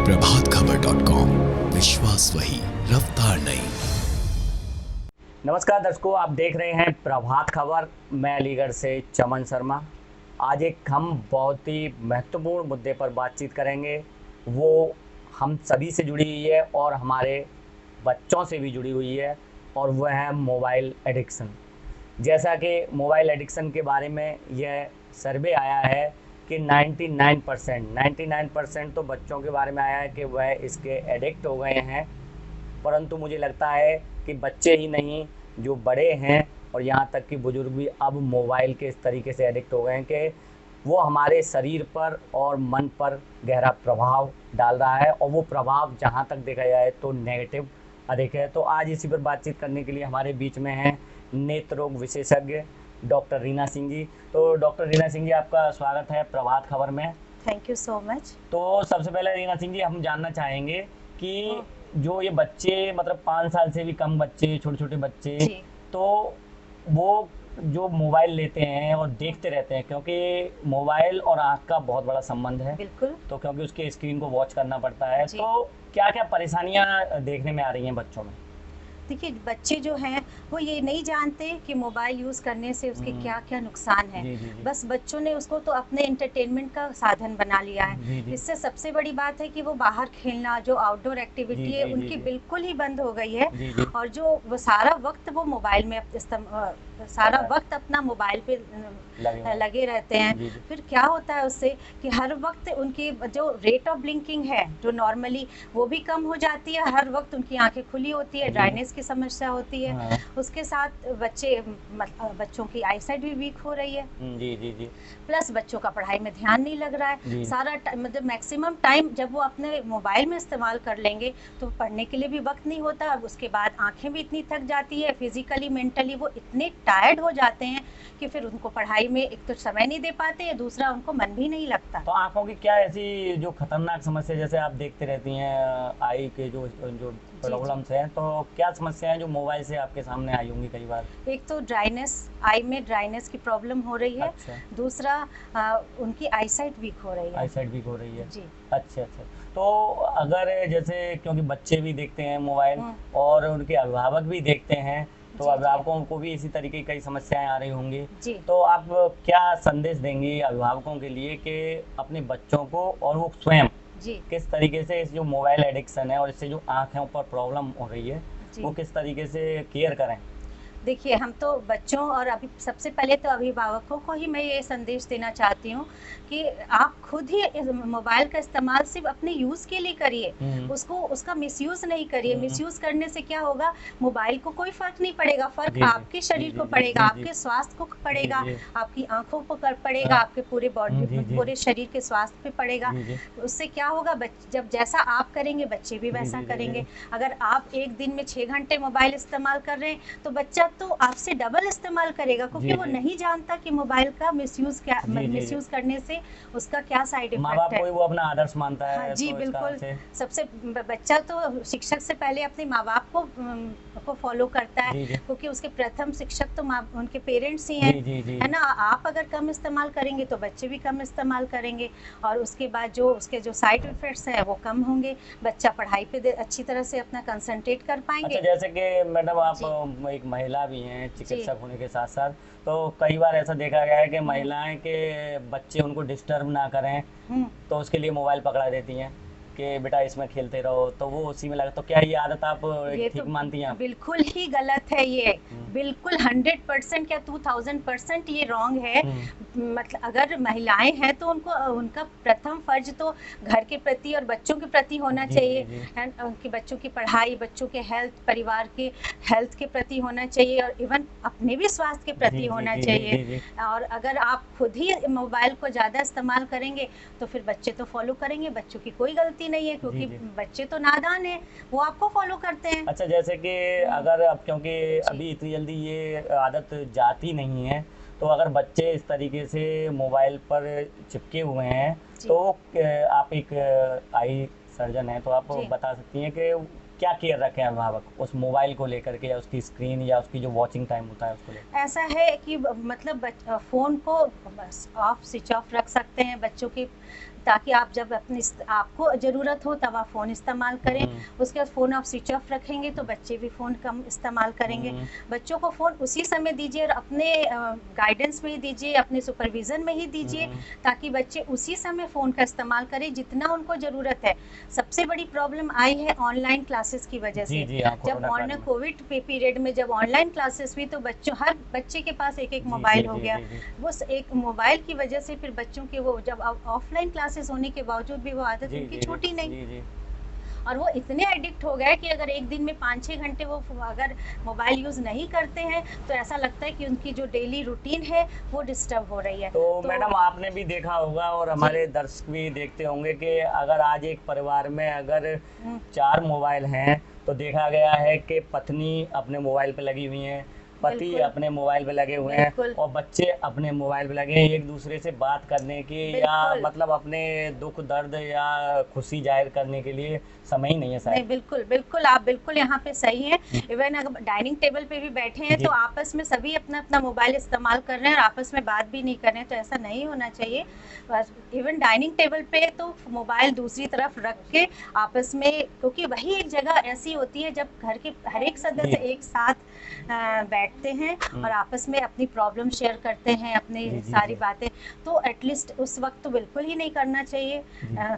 प्रभातखबर.com, विश्वास वही, रफ्तार नहीं। नमस्कार दर्शकों, आप देख रहे हैं प्रभात खबर। मैं अलीगढ़ से चमन शर्मा। आज एक हम बहुत ही महत्वपूर्ण मुद्दे पर बातचीत करेंगे। वो हम सभी से जुड़ी हुई है और हमारे बच्चों से भी जुड़ी हुई है, और वह है मोबाइल एडिक्शन। जैसा कि मोबाइल एडिक्शन के बारे में यह सर्वे आया है कि 99% तो बच्चों के बारे में आया है कि वह इसके एडिक्ट हो गए हैं। परंतु मुझे लगता है कि बच्चे ही नहीं, जो बड़े हैं और यहाँ तक कि बुजुर्ग भी अब मोबाइल के इस तरीके से एडिक्ट हो गए हैं कि वो हमारे शरीर पर और मन पर गहरा प्रभाव डाल रहा है, और वो प्रभाव जहाँ तक देखा जाए तो नेगेटिव अधिक है। तो आज इसी पर बातचीत करने के लिए हमारे बीच में हैं नेत्र रोग विशेषज्ञ डॉक्टर रीना सिंह जी। तो डॉक्टर रीना सिंह जी, आपका स्वागत है प्रभात खबर में। Thank you so much. तो सबसे पहले रीना सिंह जी, हम जानना चाहेंगे कि जो ये बच्चे, मतलब 5 साल से भी कम बच्चे, छोटे छोटे बच्चे, तो वो जो मोबाइल लेते हैं और देखते रहते हैं, क्योंकि मोबाइल और आँख का बहुत बड़ा संबंध है। बिल्कुल। तो क्योंकि उसके स्क्रीन को वॉच करना पड़ता है, तो क्या क्या परेशानियां देखने में आ रही हैं बच्चों में? देखिए, बच्चे जो हैं वो ये नहीं जानते कि मोबाइल यूज़ करने से उसके क्या क्या नुकसान है। जी, जी, जी। बस बच्चों ने उसको तो अपने एंटरटेनमेंट का साधन बना लिया है। जी, जी। इससे सबसे बड़ी बात है कि वो बाहर खेलना, जो आउटडोर एक्टिविटी जी, है जी, उनकी जी। बिल्कुल ही बंद हो गई है। जी, जी। और जो वो सारा वक्त वो मोबाइल में सारा वक्त अपना मोबाइल पे लगे रहते हैं। जी, जी। फिर क्या होता है उससे कि हर वक्त उनकी जो रेट ऑफ ब्लिंकिंग है, जो नॉर्मली, वो भी कम हो जाती है। हर वक्त उनकी आंखें खुली होती है, ड्राइनेस की समस्या होती है। हाँ। उसके साथ बच्चों की आईसाइट भी वीक हो रही है। जी, जी, जी। प्लस बच्चों का पढ़ाई में ध्यान नहीं लग रहा है। सारा मतलब मैक्सिमम टाइम जब वो अपने मोबाइल में इस्तेमाल कर लेंगे तो पढ़ने के लिए भी वक्त नहीं होता। अब उसके बाद आंखें भी इतनी थक जाती है, फिजिकली मेंटली वो इतने टायर्ड हो जाते हैं कि फिर उनको पढ़ाई में एक तो समय नहीं दे पाते, दूसरा उनको मन भी नहीं लगता। तो आंखों की क्या ऐसी जो खतरनाक समस्या, जैसे आप देखते रहती हैं आई के जो जो प्रॉब्लम्स हैं, तो क्या समस्याएं जो मोबाइल से आपके सामने आई होंगी कई बार? एक तो ड्राइनेस, आई में ड्राइनेस की प्रॉब्लम हो रही है। अच्छा। दूसरा उनकी आईसाइट वीक हो रही है। आईसाइट वीक हो रही है जी। अच्छा अच्छा। तो अगर जैसे, क्योंकि बच्चे भी देखते हैं मोबाइल और उनके अभिभावक भी देखते हैं, तो अभिभावकों को भी इसी तरीके की कई समस्याएं आ रही होंगी। तो आप क्या संदेश देंगी अभिभावकों के लिए कि अपने बच्चों को और वो स्वयं किस तरीके से इस जो मोबाइल एडिक्शन है और इससे जो आंखों पर प्रॉब्लम हो रही है, वो किस तरीके से केयर करें? देखिए, हम तो बच्चों और अभी सबसे पहले तो अभिभावकों को ही मैं ये संदेश देना चाहती हूँ कि आप खुद ही मोबाइल का इस्तेमाल सिर्फ अपने यूज़ के लिए करिए, उसका मिसयूज़ नहीं करिए। मिसयूज़ करने से क्या होगा, मोबाइल को कोई फ़र्क नहीं पड़ेगा। फ़र्क आपके शरीर को पड़ेगा, आपके स्वास्थ्य को पड़ेगा, आपकी आँखों को पड़ेगा, आपके पूरे बॉडी, पूरे शरीर के स्वास्थ्य पे पड़ेगा। उससे क्या होगा, जब जैसा आप करेंगे बच्चे भी वैसा करेंगे। अगर आप एक दिन में 6 घंटे मोबाइल इस्तेमाल कर रहे हैं तो बच्चा तो आपसे डबल इस्तेमाल करेगा, क्योंकि वो नहीं जानता कि मोबाइल का मिसयूज करने से उसका क्या साइड इफेक्ट है। वो अपना आदर्श मानता है। हाँ जी, तो बिल्कुल। सबसे बच्चा तो शिक्षक से पहले अपने माँ बाप को फॉलो करता है, क्योंकि उसके प्रथम शिक्षक तो उनके पेरेंट्स ही हैं, है ना। आप अगर कम इस्तेमाल करेंगे तो बच्चे भी कम इस्तेमाल करेंगे, और उसके बाद जो उसके जो साइड इफेक्ट्स हैं वो कम होंगे। बच्चा पढ़ाई पे अच्छी तरह से अपना कंसंट्रेट कर पाएंगे। अच्छा, जैसे कि मैडम आप एक महिला भी हैं, चिकित्सक होने के साथ साथ, तो कई बार ऐसा देखा गया है कि महिलाएं के बच्चे उनको डिस्टर्ब ना करें, तो उसके लिए मोबाइल पकड़ा देती हैं कि बेटा इसमें खेलते रहो, तो वो उसी में लगा। तो क्या ये आदत आप ठीक मानती हैं? बिल्कुल ही गलत है ये, बिल्कुल 100% या 2000% ये रॉन्ग है। मतलब अगर महिलाएं हैं तो उनको उनका प्रथम फर्ज तो घर के प्रति और बच्चों के प्रति होना चाहिए, उनके बच्चों की पढ़ाई, बच्चों के हेल्थ, परिवार के हेल्थ के प्रति होना चाहिए, और इवन अपने भी स्वास्थ्य के प्रति होना चाहिए। और अगर आप खुद ही मोबाइल को ज़्यादा इस्तेमाल करेंगे तो फिर बच्चे तो फॉलो करेंगे, बच्चों की कोई गलती नहीं है, क्योंकि बच्चे तो नादान हैं, वो आपको फॉलो करते हैं। अच्छा, जैसे कि अगर अब, क्योंकि अभी इतनी जल्दी ये आदत जाती नहीं है, तो अगर बच्चे इस तरीके से मोबाइल पर चिपके हुए हैं, तो आप एक आई सर्जन हैं, तो आप बता सकती हैं कि क्या केयर रखें अभिभावक उस मोबाइल को लेकर के, या उसकी स्क्रीन या उसकी जो वॉचिंग टाइम होता है उसको लेकर? ऐसा है कि मतलब फ़ोन को ऑफ, स्विच ऑफ रख सकते हैं। बच्चों की ताकि आप जब आपको ज़रूरत हो तब आप फ़ोन इस्तेमाल करें। उसके बाद फ़ोन आप स्विच ऑफ रखेंगे तो बच्चे भी फ़ोन कम इस्तेमाल करेंगे। बच्चों को फ़ोन उसी समय दीजिए और अपने गाइडेंस में ही दीजिए, अपने सुपरविज़न में ही दीजिए, ताकि बच्चे उसी समय फ़ोन का इस्तेमाल करें जितना उनको ज़रूरत है। सबसे बड़ी प्रॉब्लम आई है ऑनलाइन क्लासेस की वजह से। जब ऑनलाइन कोविड पीरियड में जब ऑनलाइन क्लासेस हुई तो हर बच्चे के पास एक एक मोबाइल हो गया। वो एक मोबाइल की वजह से फिर बच्चों के वो जब ऑफलाइन क्लासेस होने के बावजूद भी वो आदत उनकी छूटी नहीं, और वो इतने एडिक्ट हो गए कि अगर एक दिन में 5-6 घंटे वो अगर मोबाइल यूज़ नहीं करते हैं तो ऐसा लगता है कि उनकी जो डेली रूटीन है वो डिस्टर्ब हो रही है। तो मैडम आपने भी देखा होगा और हमारे दर्शक भी देखते होंगे कि अगर आज एक परिवार में अगर 4 मोबाइल हैं तो देखा गया है कि पत्नी अपने मोबाइल पे लगी हुई है, पति अपने मोबाइल पे लगे हुए हैं और बच्चे अपने मोबाइल पे लगे हैं एक दूसरे से बात करने की या मतलब अपने दुख दर्द या खुशी जाहिर करने के लिए समय ही नहीं है शायद। बिल्कुल बिल्कुल, आप बिल्कुल यहाँ पे सही हैं। इवन अगर डाइनिंग टेबल पे भी बैठे हैं तो आपस में सभी अपना अपना मोबाइल इस्तेमाल कर रहे हैं और आपस में बात भी नहीं कर रहे हैं, तो ऐसा नहीं होना चाहिए। इवन डाइनिंग टेबल पे तो मोबाइल दूसरी तरफ रख के आपस में, क्योंकि वही एक जगह ऐसी होती है जब घर के हर एक सदस्य एक साथ बैठते हैं और आपस में अपनी प्रॉब्लम शेयर करते हैं, अपनी सारी बातें, तो एटलीस्ट उस वक्त तो बिल्कुल ही नहीं करना चाहिए,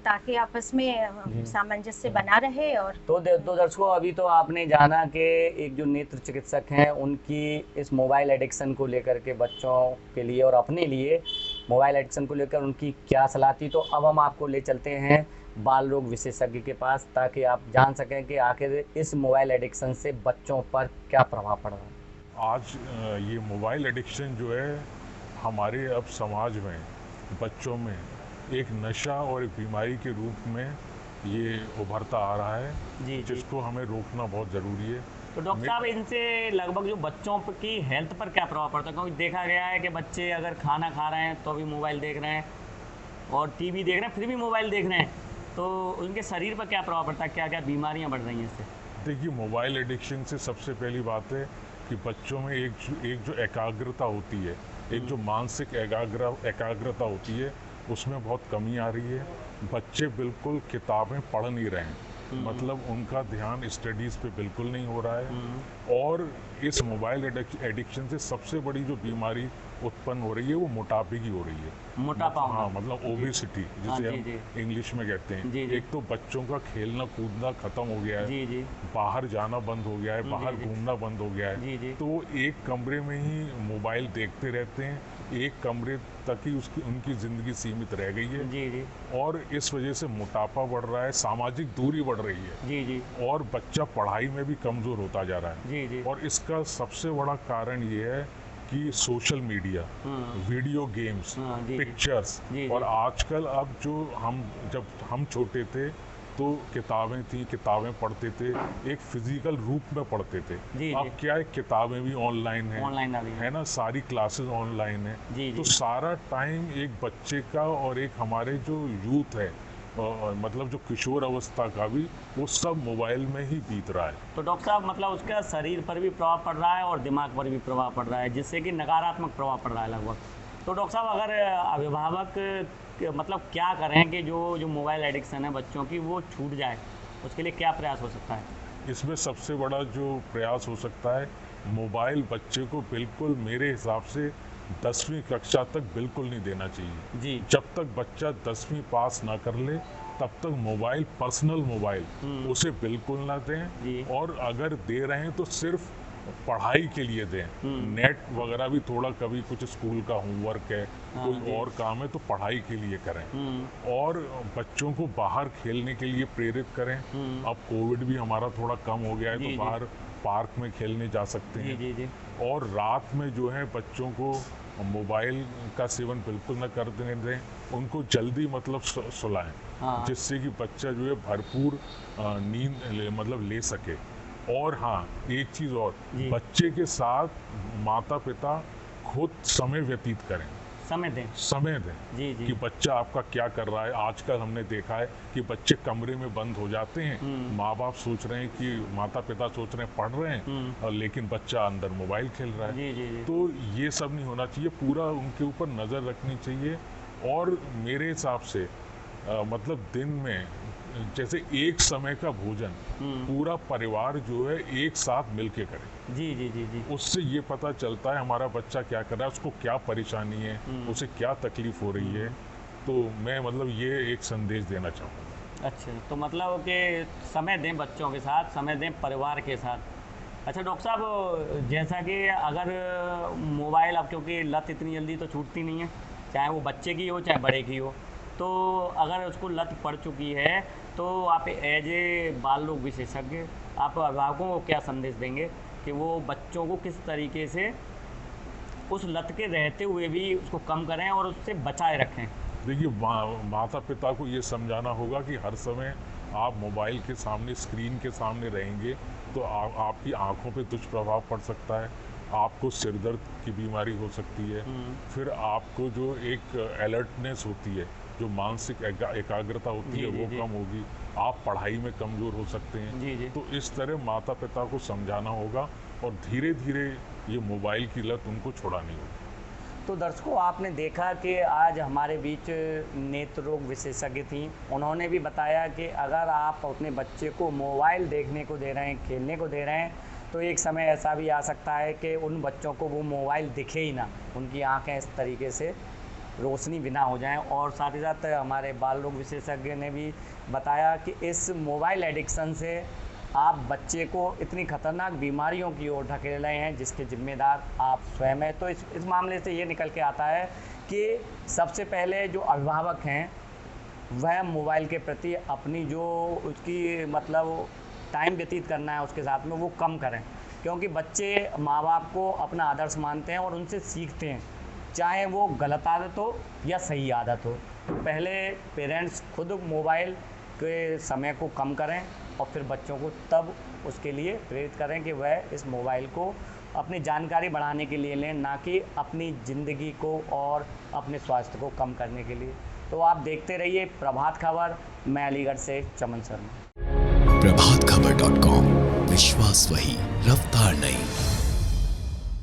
ताकि आपस में सामंजस्य बना रहे। और तो दर्शकों, अभी तो आपने जाना कि एक जो नेत्र चिकित्सक हैं उनकी इस मोबाइल एडिक्शन को लेकर के बच्चों के लिए और अपने लिए मोबाइल एडिक्शन को लेकर उनकी क्या सलाह थी। तो अब हम आपको ले चलते हैं बाल रोग विशेषज्ञ के पास ताकि आप जान सकें कि आखिर इस मोबाइल एडिक्शन से बच्चों पर क्या प्रभाव पड़ रहा है। आज ये मोबाइल एडिक्शन जो है हमारे अब समाज में बच्चों में एक नशा और एक बीमारी के रूप में ये उभरता आ रहा है, जिसको हमें रोकना बहुत ज़रूरी है। तो डॉक्टर साहब, इनसे लगभग जो बच्चों की हेल्थ पर क्या प्रभाव पड़ता है? क्योंकि देखा गया है कि बच्चे अगर खाना खा रहे हैं तो भी मोबाइल देख रहे हैं और टीवी देख रहे हैं फिर भी मोबाइल देख रहे हैं, तो उनके शरीर पर क्या प्रभाव पड़ता है, क्या क्या बीमारियां बढ़ रही हैं इससे? देखिए, मोबाइल एडिक्शन से सबसे पहली बात है कि बच्चों में एक जो एकाग्रता होती है, एक जो मानसिक एकाग्रता होती है, उसमें बहुत कमी आ रही है। बच्चे बिल्कुल किताबें पढ़ नहीं रहे हैं, मतलब उनका ध्यान स्टडीज़ पे बिल्कुल नहीं हो रहा है। और इस मोबाइल एडिक्शन से सबसे बड़ी जो बीमारी उत्पन्न हो रही है वो मोटापे की हो रही है। मोटापा, हाँ, मतलब ओबेसिटी जिसे हम इंग्लिश में कहते हैं। एक तो बच्चों का खेलना कूदना खत्म हो गया है, बाहर जाना बंद हो गया है, बाहर घूमना बंद हो गया है, तो वो एक कमरे में ही मोबाइल देखते रहते हैं, एक कमरे तक ही उनकी ज़िंदगी सीमित रह गई है। और इस वजह से मोटापा बढ़ रहा है, सामाजिक दूरी बढ़ रही है और बच्चा पढ़ाई में भी कमज़ोर होता जा रहा है। और इसका सबसे बड़ा कारण ये है कि social media, video games, pictures, और आजकल अब जब हम छोटे थे तो किताबें थी, किताबें पढ़ते थे, एक फिजिकल रूप में पढ़ते थे। अब क्या है, किताबें भी ऑनलाइन है ना, सारी क्लासेस ऑनलाइन है। तो सारा टाइम एक बच्चे का और एक हमारे जो यूथ है, मतलब जो किशोर अवस्था का भी, वो सब मोबाइल में ही बीत रहा है। तो डॉक्टर साहब, मतलब उसका शरीर पर भी प्रभाव पड़ रहा है और दिमाग पर भी प्रभाव पड़ रहा है, जिससे कि नकारात्मक प्रभाव पड़ रहा है लगभग। तो डॉक्टर साहब, अगर अभिभावक मतलब क्या करें कि जो मोबाइल एडिक्शन है बच्चों की वो छूट जाए, उसके लिए क्या प्रयास हो सकता है? इसमें सबसे बड़ा जो प्रयास हो सकता है, मोबाइल बच्चे को बिल्कुल मेरे हिसाब से 10वीं कक्षा तक बिल्कुल नहीं देना चाहिए। जब तक बच्चा 10वीं पास ना कर ले तब तक मोबाइल, पर्सनल मोबाइल उसे बिल्कुल ना दें। और अगर दे रहे हैं तो सिर्फ पढ़ाई के लिए दें। नेट वगैरह भी थोड़ा, कभी कुछ स्कूल का होमवर्क है, कोई और काम है तो पढ़ाई के लिए करें। और बच्चों को बाहर खेलने के लिए प्रेरित करें। अब कोविड भी हमारा थोड़ा कम हो गया है तो बाहर पार्क में खेलने जा सकते हैं। और रात में जो है बच्चों को मोबाइल का सेवन बिल्कुल न कर देने दें, उनको जल्दी मतलब सुलाएं, जिससे कि बच्चा जो है भरपूर नींद मतलब ले सके। और हाँ, एक चीज़ और, बच्चे के साथ माता पिता खुद समय व्यतीत करें, समय दें कि बच्चा आपका क्या कर रहा है। आजकल हमने देखा है कि बच्चे कमरे में बंद हो जाते हैं, माँ बाप सोच रहे हैं कि माता पिता सोच रहे हैं पढ़ रहे हैं, और लेकिन बच्चा अंदर मोबाइल खेल रहा है। तो ये सब नहीं होना चाहिए, पूरा उनके ऊपर नज़र रखनी चाहिए। और मेरे हिसाब से मतलब दिन में जैसे एक समय का भोजन पूरा परिवार जो है एक साथ मिलके करे। जी जी जी जी। उससे ये पता चलता है हमारा बच्चा क्या कर रहा है, उसको क्या परेशानी है, उसे क्या तकलीफ हो रही है। तो मैं मतलब ये एक संदेश देना चाहूँगा। अच्छा, तो मतलब कि समय दें बच्चों के साथ, समय दें परिवार के साथ। अच्छा डॉक्टर साहब, जैसा कि अगर मोबाइल, अब क्योंकि लत इतनी जल्दी तो छूटती नहीं है, चाहे वो बच्चे की हो चाहे बड़े की हो, तो अगर उसको लत पड़ चुकी है तो आप एज ए बाल रोग विशेषज्ञ आप अभिभावकों को क्या संदेश देंगे कि वो बच्चों को किस तरीके से उस लत के रहते हुए भी उसको कम करें और उससे बचाए रखें? देखिए, माता पिता को ये समझाना होगा कि हर समय आप मोबाइल के सामने, स्क्रीन के सामने रहेंगे तो आपकी आंखों पे दुष्प्रभाव पड़ सकता है, आपको सिर दर्द की बीमारी हो सकती है, फिर आपको जो एक अलर्टनेस होती है, जो मानसिक एकाग्रता होती है वो कम होगी, आप पढ़ाई में कमज़ोर हो सकते हैं। तो इस तरह माता पिता को समझाना होगा और धीरे धीरे ये मोबाइल की लत उनको छुड़ानी होगी। तो दर्शकों, आपने देखा कि आज हमारे बीच नेत्र रोग विशेषज्ञ थी। उन्होंने भी बताया कि अगर आप अपने बच्चे को मोबाइल देखने को दे रहे हैं, खेलने को दे रहे हैं, तो एक समय ऐसा भी आ सकता है कि उन बच्चों को वो मोबाइल दिखे ही ना, उनकी आंखें इस तरीके से रोशनी बिना हो जाएं। और साथ ही साथ हमारे बाल रोग विशेषज्ञ ने भी बताया कि इस मोबाइल एडिक्शन से आप बच्चे को इतनी खतरनाक बीमारियों की ओर ढकेल रहे हैं जिसके जिम्मेदार आप स्वयं हैं। तो इस मामले से ये निकल के आता है कि सबसे पहले जो अभिभावक हैं वह मोबाइल के प्रति अपनी जो उसकी मतलब टाइम व्यतीत करना है उसके साथ में वो कम करें, क्योंकि बच्चे माँ बाप को अपना आदर्श मानते हैं और उनसे सीखते हैं, चाहे वो गलत आदत हो या सही आदत हो। पहले पेरेंट्स खुद मोबाइल के समय को कम करें और फिर बच्चों को तब उसके लिए प्रेरित करें कि वह इस मोबाइल को अपनी जानकारी बढ़ाने के लिए लें, ना कि अपनी ज़िंदगी को और अपने स्वास्थ्य को कम करने के लिए। तो आप देखते रहिए प्रभात खबर। मैं अलीगढ़ से चमन शर्मा। प्रभातखबर.com, विश्वास वही, रफ्तार नहीं।